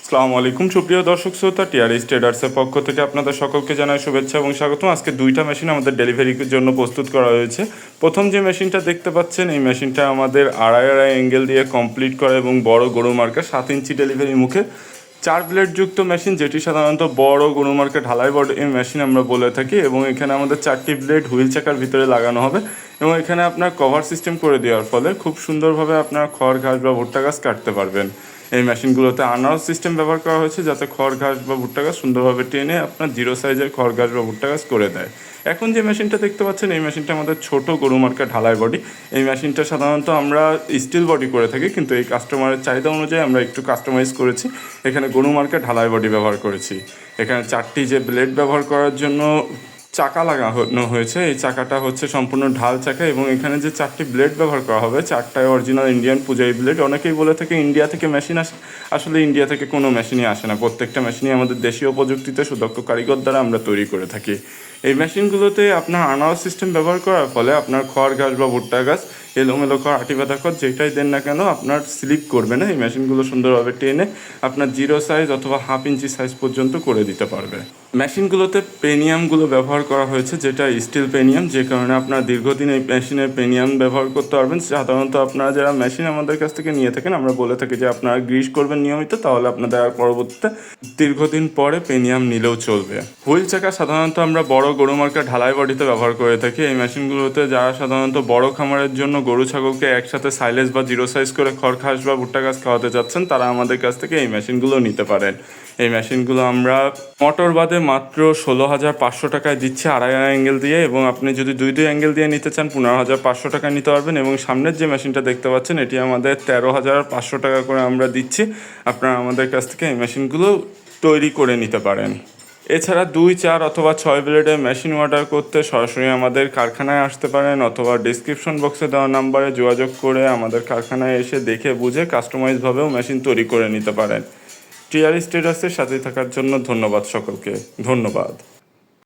আসসালামু আলাইকুম সুপ্রিয় দর্শক শ্রোতা, টিআরএস ট্রেডার্সের পক্ষ থেকে আপনাদের সকলকে জানাই শুভেচ্ছা এবং স্বাগতম। আজকে দুইটা মেশিন আমাদের ডেলিভারির জন্য প্রস্তুত করা হয়েছে। প্রথম যে মেশিনটা দেখতে পাচ্ছেন, এই মেশিনটা আমাদের আড়াই অ্যাঙ্গেল দিয়ে কমপ্লিট করা এবং বড় গরু মার্কা 7 ইঞ্চি ডেলিভারি মুখে 4 ব্লেড যুক্ত মেশিন, যেটি সাধারণত বড় গরু মার্কা ঢালাই বড় এই মেশিন আমরা বলে থাকি। এবং এখানে আমাদের 4টি ব্লেড হুইল চাকার ভিতরে লাগানো হবে এবং এখানে আপনার কভার সিস্টেম করে দেওয়ার ফলে খুব সুন্দরভাবে আপনার খড় ঘাস বা ভুট্টা গাছ কাটতে পারবেন। এই মেশিনগুলোতে আনারস সিস্টেম ব্যবহার করা হয়েছে, যাতে খড় ঘাস বা ভুট্টা গাছ সুন্দরভাবে টেনে আপনার 0 সাইজের খড় ঘাস বা ভুট্টা গাছ করে দেয়। এখন যে মেশিনটা দেখতে পাচ্ছেন, এই মেশিনটা আমাদের ছোট গরু মার্কা ঢালাই বডি। এই মেশিনটা সাধারণত আমরা স্টিল বডি করে থাকি, কিন্তু এই কাস্টমারের চাহিদা অনুযায়ী আমরা একটু কাস্টমাইজ করেছি। এখানে গরু মার্কা ঢালাই বডি ব্যবহার করেছি। এখানে 4টি যে ব্লেড ব্যবহার করার জন্য চাকা লাগানো হয়েছে, এই চাকাটা হচ্ছে সম্পূর্ণ ঢাল চাকা। এবং এখানে যে 4টি ব্লেড ব্যবহার করা হবে, 4টাই অরিজিনাল ইন্ডিয়ান পূজারি ব্লেড। অনেকেই বলে থাকে ইন্ডিয়া থেকে মেশিন আসে, আসলে ইন্ডিয়া থেকে কোনো মেশিনই আসে না। প্রত্যেকটা মেশিনই আমাদের দেশীয় প্রযুক্তিতে সুদক্ষ কারিগর দ্বারা আমরা তৈরি করে থাকি। এই মেশিনগুলোতে আপনার আনারস সিস্টেম ব্যবহার করার ফলে আপনার খড় ঘাস বা ভুট্টা গাছ, এলোমেলো খড়, আটি বাঁধা খড় যেটাই দেন না কেন আপনার স্লিপ করবে না। এই মেশিনগুলো সুন্দরভাবে টেনে আপনার 0 সাইজ অথবা হাফ ইঞ্চি সাইজ পর্যন্ত করে দিতে পারবে। মেশিনগুলোতে পেনিয়ামগুলো ব্যবহার করা হয়েছে, যেটা স্টিল পেনিয়াম, যে কারণে আপনার দীর্ঘদিন এই মেশিনের পেনিয়াম ব্যবহার করতে পারবেন। সাধারণত আপনারা যারা মেশিন আমাদের কাছ থেকে নিয়ে থাকেন, আমরা বলে থাকি যে আপনারা গ্রিস করবেন নিয়মিত, তাহলে আপনাদের আর পরবর্তীতে দীর্ঘদিন পরে পেনিয়াম নিলেও চলবে। হুইল চাকা সাধারণত আমরা বড় গরু মার্কা ঢালাই বডিতে ব্যবহার করে থাকি। এই মেশিনগুলোতে যারা সাধারণত বড় খামারের জন্য গরু ছাগলকে একসাথে সাইলেজ বা 0 সাইজ করে খড় ঘাস বা ভুট্টা গাছ খাওয়াতে চাচ্ছেন, তারা আমাদের কাছ থেকে এই মেশিনগুলো নিতে পারেন। এই মেশিনগুলো আমরা মোটর বাদে মাত্র 16,500 টাকায় দিচ্ছি আড়াই অ্যাঙ্গেল দিয়ে। এবং আপনি যদি দুই অ্যাঙ্গেল দিয়ে নিতে চান 15,500 টাকা নিতে পারবেন। এবং সামনের যে মেশিনটা দেখতে পাচ্ছেন, এটি আমাদের 13,500 টাকা করে আমরা দিচ্ছি। আপনারা আমাদের কাছ থেকে এই মেশিনগুলো তৈরি করে নিতে পারেন। এছাড়া 2, 4 অথবা 6 ব্লেডের মেশিন অর্ডার করতে সরাসরি আমাদের কারখানায় আসতে পারেন, অথবা ডিসক্রিপশন বক্সে দেওয়া নাম্বারে যোগাযোগ করে আমাদের কারখানায় এসে দেখে বুঝে কাস্টমাইজভাবেও মেশিন তৈরি করে নিতে পারেন। টিআরএস ট্রেডার্সের সাথে থাকার জন্য ধন্যবাদ সকলকে। ধন্যবাদ।